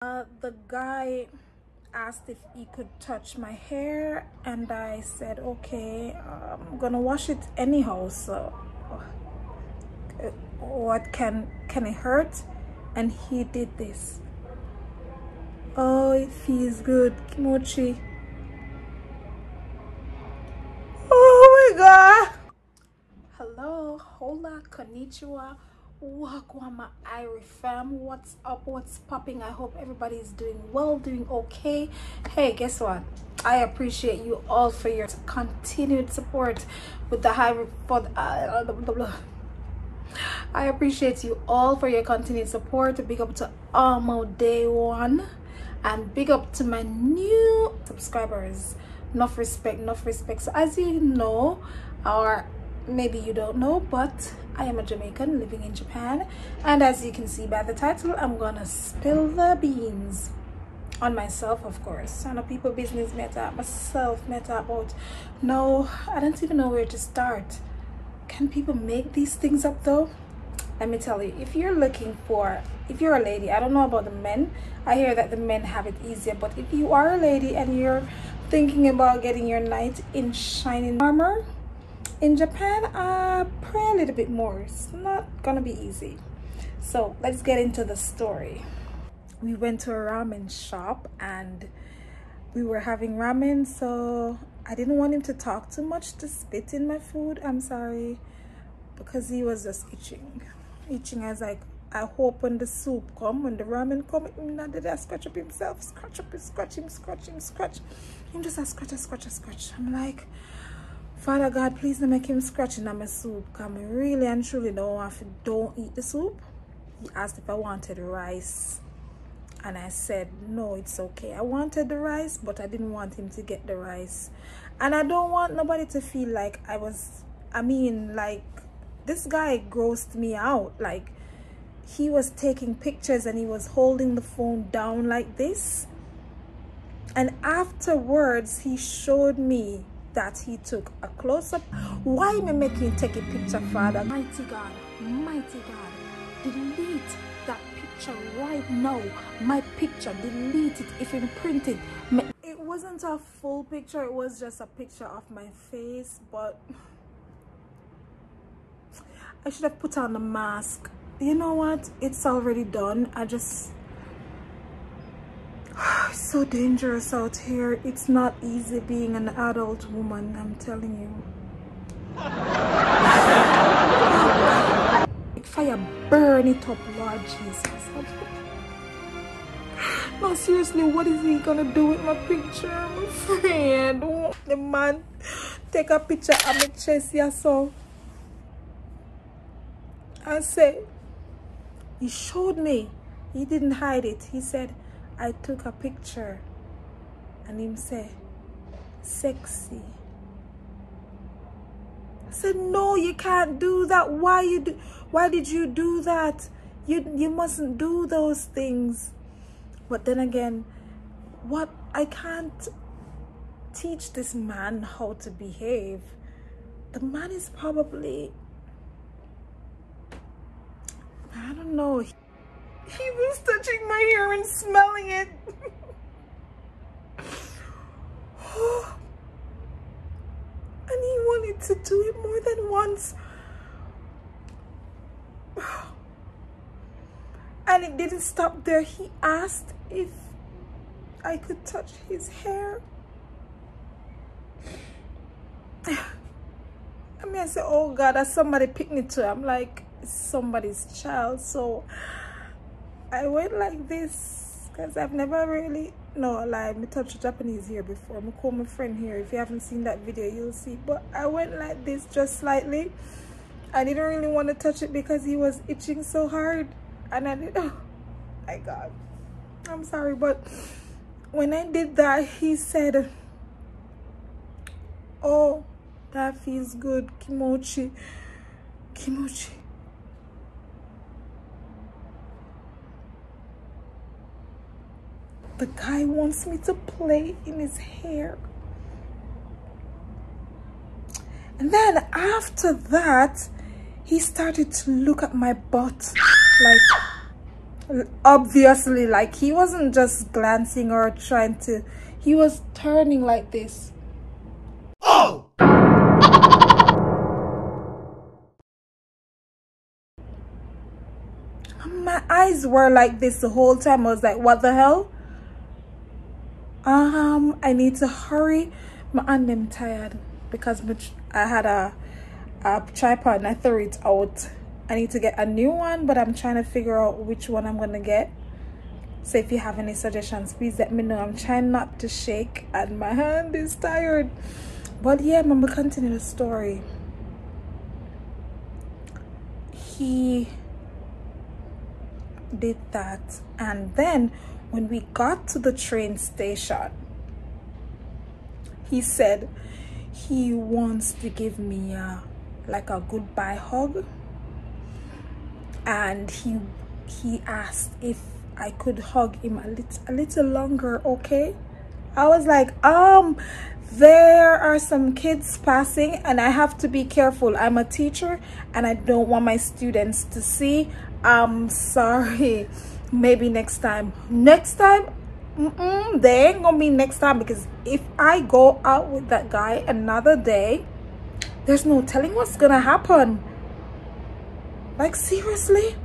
The guy asked if he could touch my hair, and I said okay, I'm gonna wash it anyhow, so what can it hurt? And he did this. Oh, it feels good, kimochi. Oh my god. Hello, hola, konnichiwa, wagwama Irie fam. What's up, what's popping? I hope everybody is doing well, doing okay. Hey, guess what? I appreciate you all for your continued support with the I appreciate you all for your continued support. Big up to Almo Day One, and big up to my new subscribers. Enough respect, enough respect. So as you know, or maybe you don't know, but I am a Jamaican living in Japan, and as you can see by the title, I'm gonna spill the beans on myself, of course. I know people business matter, myself matter about. No, I don't even know where to start. Can people make these things up though? Let me tell you, if you're a lady, I don't know about the men, I hear that the men have it easier, but if you are a lady and you're thinking about getting your knight in shining armor in Japan, pray a little bit more. It's not gonna be easy. So let's get into the story. We went to a ramen shop and we were having ramen, so I didn't want him to talk too much, to spit in my food. I'm sorry, because he was just itching. I was like, I hope when the soup come, when the ramen come, him not did that scratch up himself, scratch up, scratch him, scratch. Him just a scratch. I'm like, Father God, please don't make him scratching on my soup, because I really and truly don't eat the soup. He asked if I wanted rice, and I said no, it's okay. I wanted the rice, but I didn't want him to get the rice, and I don't want nobody to feel like like this guy grossed me out. Like, he was taking pictures and he was holding the phone down like this, and afterwards he showed me that he took a close-up. Why am I making take a picture, Father? Mighty God, delete that picture right now. My picture, delete it. If you print it, it wasn't a full picture, it was just a picture of my face, but I should have put on the mask. You know what, it's already done. It's so dangerous out here. It's not easy being an adult woman, I'm telling you. Fire, burn it up, Lord Jesus. No, seriously, what is he gonna do with my picture? I'm afraid. The man take a picture of my chest, yeah, so I say, he showed me, he didn't hide it. He said, I took a picture, and him say, sexy. I said, no, you can't do that. Why did you do that? You mustn't do those things. But then again, I can't teach this man how to behave. The man is probably, I don't know. He was touching my hair and smelling it. And he wanted to do it more than once. And it didn't stop there. He asked if I could touch his hair. I said, oh God, that's somebody picked me to. I'm like, it's somebody's child. So I went like this, because I've never really, no lie, me touched Japanese here before. I'm call my friend here. If you haven't seen that video, you'll see. But I went like this, just slightly. I didn't really want to touch it because he was itching so hard. And I did, oh my God, I'm sorry. But when I did that, he said, oh, that feels good, kimochi. The guy wants me to play in his hair. And then after that, he started to look at my butt. Like, Obviously, like, he wasn't just glancing or trying to, he was turning like this. Oh! My eyes were like this the whole time. I was like, what the hell? I need to hurry. My hand I'm tired because I had a tripod and I threw it out. I need to get a new one, but I'm trying to figure out which one I'm gonna get. So if you have any suggestions, please let me know. I'm trying not to shake and my hand is tired. But yeah, I'm gonna continue the story. He did that, and then when we got to the train station, he said he wants to give me like a goodbye hug, and he asked if I could hug him a little longer. Okay, I was like, there are some kids passing and I have to be careful. I'm a teacher and I don't want my students to see. I'm sorry. Maybe next time. Next time? There ain't gonna be next time, because if I go out with that guy another day, there's no telling what's gonna happen. Like, seriously?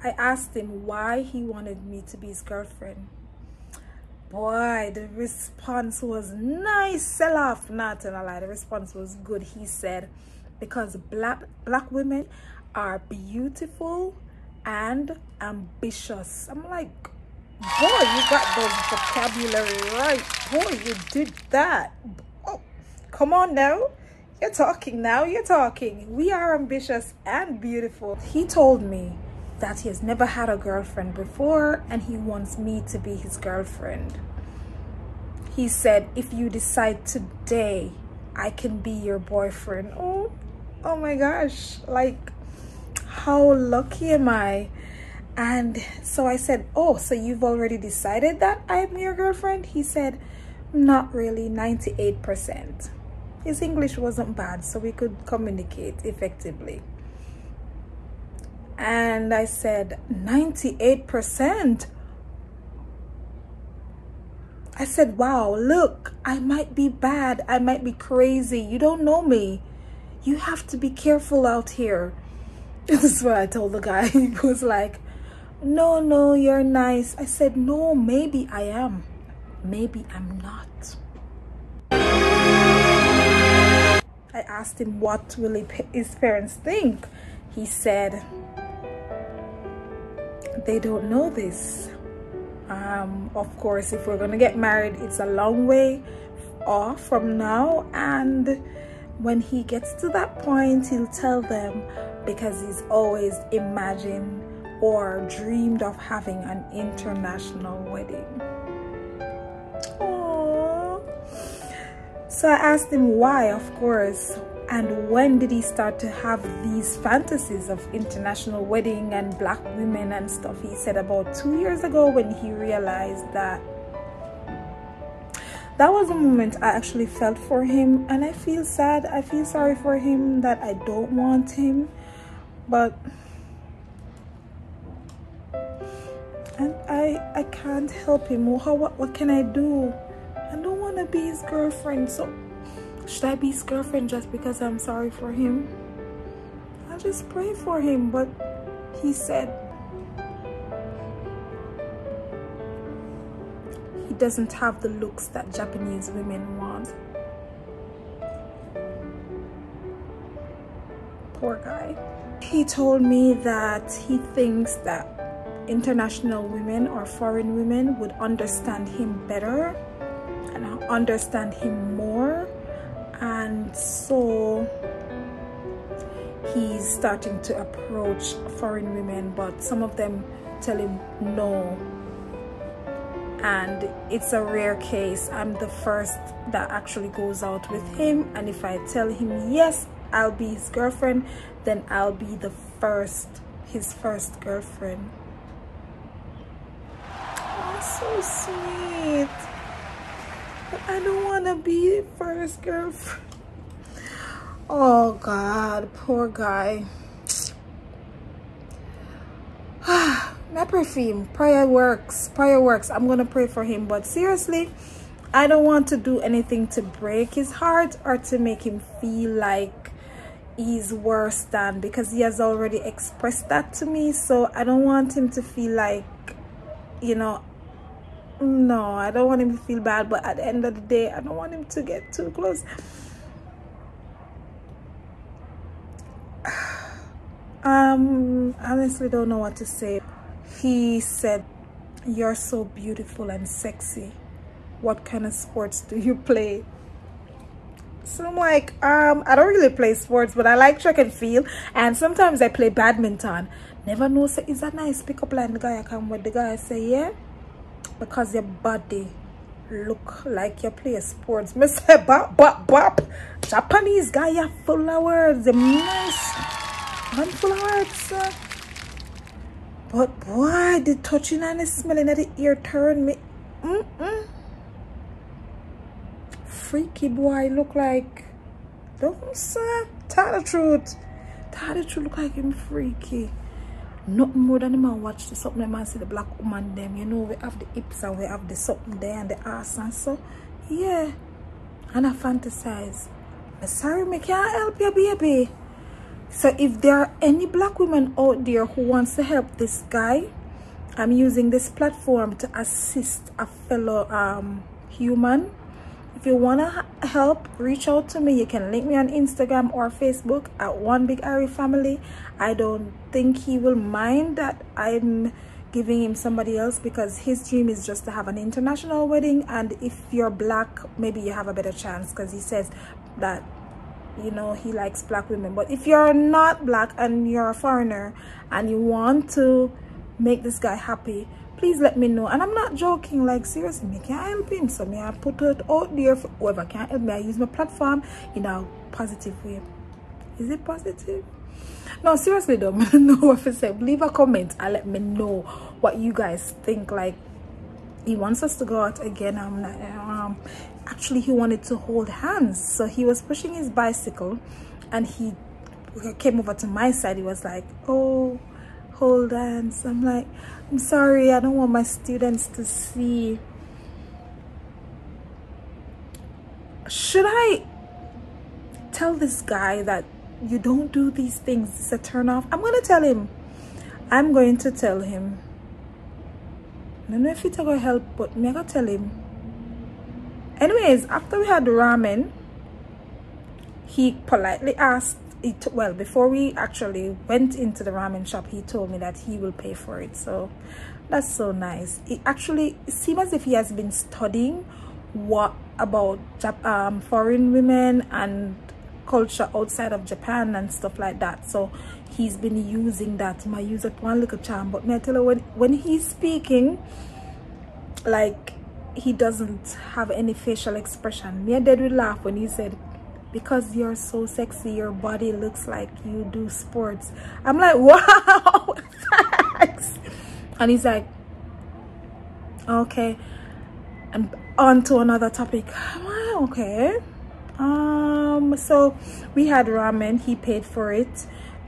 I asked him why he wanted me to be his girlfriend. Boy, the response was nice. Sell off, not gonna lie, the response was good. He said because black women are beautiful and ambitious. I'm like, boy, you got the vocabulary right. Boy, you did that. Oh, come on now, you're talking now, you're talking. We are ambitious and beautiful. He told me that he has never had a girlfriend before and he wants me to be his girlfriend. He said, if you decide today, I can be your boyfriend. Oh my gosh, like, how lucky am I? And so I said, oh, so you've already decided that I'm your girlfriend? He said, not really, 98%. His English wasn't bad, so we could communicate effectively. And I said, 98%? I said, wow, look, I might be bad. I might be crazy. You don't know me. You have to be careful out here. This is what I told the guy. He was like, no, you're nice. I said, no, maybe I am. Maybe I'm not. I asked him what will his parents think. He said, they don't know this. Of course, if we're gonna get married, it's a long way off from now, and when he gets to that point, he'll tell them, because he's always imagined or dreamed of having an international wedding. Aww. So I asked him why, of course, and when did he start to have these fantasies of international wedding and black women and stuff. He said about 2 years ago, when he realized that was a moment I actually felt for him, and I feel sad. I feel sorry for him that I don't want him, but and I can't help him. What can I do? I don't want to be his girlfriend, so should I be his girlfriend just because I'm sorry for him? I'll just pray for him. But he said he doesn't have the looks that Japanese women want. Poor guy. He told me that he thinks that international women or foreign women would understand him better and understand him more, and so he's starting to approach foreign women, but some of them tell him no, and it's a rare case. I'm the first that actually goes out with him, and if I tell him yes, I'll be his girlfriend, then I'll be his first girlfriend. Oh, so sweet. But I don't want to be first girlfriend. Oh God, poor guy. I pray pray for him. Prayer works. Prayer works. I'm gonna pray for him. But seriously, I don't want to do anything to break his heart or to make him feel like he's worse than, because he has already expressed that to me. So I don't want him to feel like, you know, no, I don't want him to feel bad. But at the end of the day, I don't want him to get too close. Honestly don't know what to say. He said, "You're so beautiful and sexy. What kind of sports do you play?" So I'm like, I don't really play sports, but I like track and field, and sometimes I play badminton. Never know, say, is that nice pickup line the guy I come with? The guy I say, yeah, because your body look like you play sports. Me say, bop, bop, bop. Japanese guy, you full of words. Them nice. Man full of words. But boy, the touching and the smelling of the ear turn me. Freaky boy look like. Don't say. Tell the truth. Tell the truth, look like him freaky. Nothing more than the man watch the something, the man see the black woman them. You know, we have the hips and we have the something there and the ass and so. Yeah. And I fantasize. I'm sorry, me can't help you, baby. So if there are any black women out there who wants to help this guy, I'm using this platform to assist a fellow human. If you want to help, reach out to me. You can link me on Instagram or Facebook at One Big Irie Family. I don't think he will mind that I'm giving him somebody else, because his dream is just to have an international wedding. And if you're black, maybe you have a better chance, because he says that, you know, he likes black women. But if you're not black and you're a foreigner and you want to make this guy happy, please let me know. And I'm not joking, like seriously, me can't help him, so me I put it out there for whoever can help me. I use my platform in a positive way. Is it positive? No, seriously though, I don't know what to say. Leave a comment and let me know what you guys think. Like, he wants us to go out again. I'm not actually, he wanted to hold hands, so he was pushing his bicycle and he came over to my side. He was like, oh, hold hands. I'm like, I'm sorry, I don't want my students to see. Should I tell this guy that you don't do these things? It's a turn off. I'm gonna tell him. I'm going to tell him. I don't know if it's gonna help, but me gonna tell him. Anyways, after we had the ramen, he politely asked it. Well, before we actually went into the ramen shop, he told me that he will pay for it. So that's so nice. It actually seems as if he has been studying what about foreign women and culture outside of Japan and stuff like that. So he's been using that. He might use it one little charm, but me tell you, when he's speaking, like, he doesn't have any facial expression. Me and Dad would laugh when he said, because you're so sexy, your body looks like you do sports. I'm like, wow, thanks. And he's like, okay, and on to another topic. Wow, okay. So we had ramen. He paid for it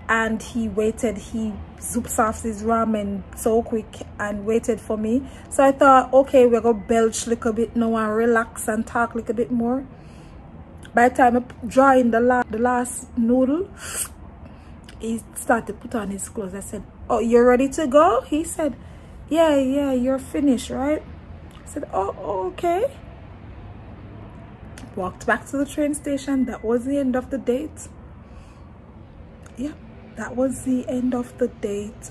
and he waited. He zoops off his ramen so quick and waited for me. So I thought, okay, we're gonna belch a little bit now and relax and talk a little bit more. By the time I draw in the last noodle, he started to put on his clothes. I said, oh, you're ready to go? He said, yeah, you're finished, right? I said, oh, okay. Walked back to the train station. That was the end of the date. Yeah, that was the end of the date.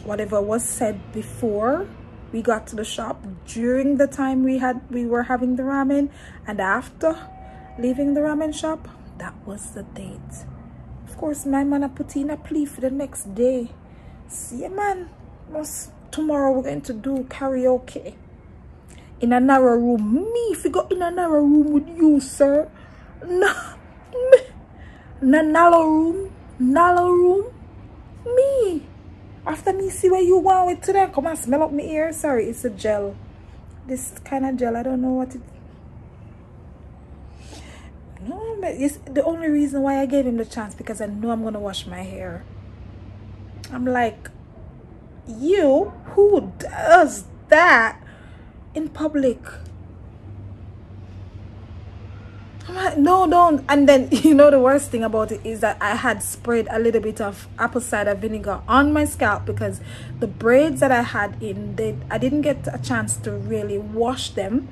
Whatever was said before we got to the shop, during the time we were having the ramen, and after leaving the ramen shop, that was the date. Of course, my man I put in a plea for the next day. See, man, tomorrow we're going to do karaoke in a narrow room. Me, if you got in a narrow room with you, sir. No, narrow room, me. After me see where you want with today, come and smell up my ear. Sorry, it's a gel. This kind of gel, I don't know what it. No, but it's the only reason why I gave him the chance, because I know I'm gonna wash my hair. I'm like, you, who does that in public? I'm like, no, don't. And then you know the worst thing about it is that I had sprayed a little bit of apple cider vinegar on my scalp because the braids that I had in, I didn't get a chance to really wash them,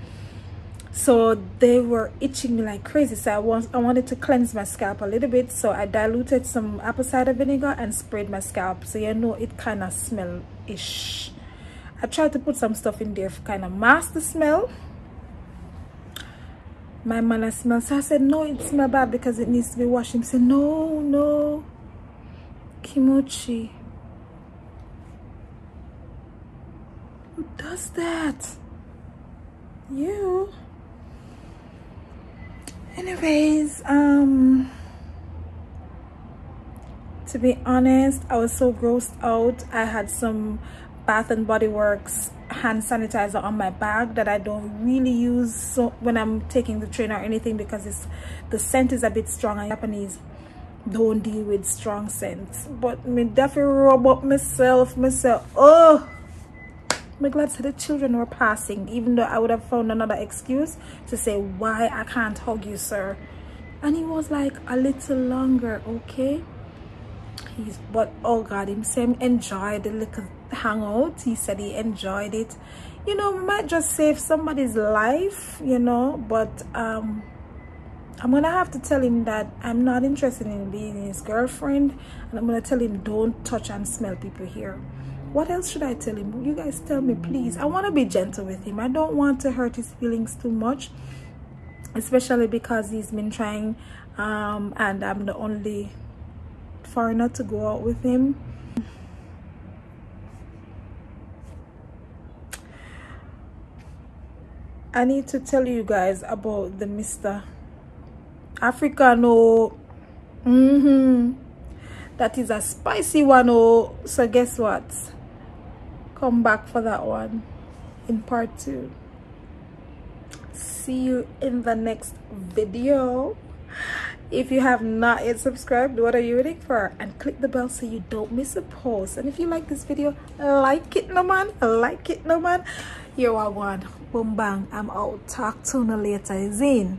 so they were itching me like crazy. So I wanted to cleanse my scalp a little bit, so I diluted some apple cider vinegar and sprayed my scalp, so you know it kind of smell ish. I tried to put some stuff in there to kind of mask the smell. My man smelled, so I said no, it smells bad because it needs to be washed. He said no, Kimochi, who does that? You. Anyways, to be honest, I was so grossed out. I had some Bath and Body Works hand sanitizer on my bag that I don't really use so when I'm taking the train or anything, because the scent is a bit strong, and Japanese don't deal with strong scents. But me definitely rub up myself. Oh, I'm glad that the children were passing, even though I would have found another excuse to say why I can't hug you, sir. And he was like, a little longer, okay? But oh God, him say him enjoyed the little hangout. He said he enjoyed it. You know, we might just save somebody's life, you know, but I'm gonna have to tell him that I'm not interested in being his girlfriend, and I'm gonna tell him don't touch and smell people here. What else should I tell him? You guys tell me, please. I want to be gentle with him. I don't want to hurt his feelings too much, especially because he's been trying, and I'm the only foreigner to go out with him. I need to tell you guys about the Mr. Africano. That is a spicy one. Oh, so guess what? Come back for that one in part 2. See you in the next video. If you have not yet subscribed, what are you waiting for? And click the bell so you don't miss a post. And if you like this video, like it no man, like it no man. You're one. Boom bang, I'm out. Talk to you later. Zine.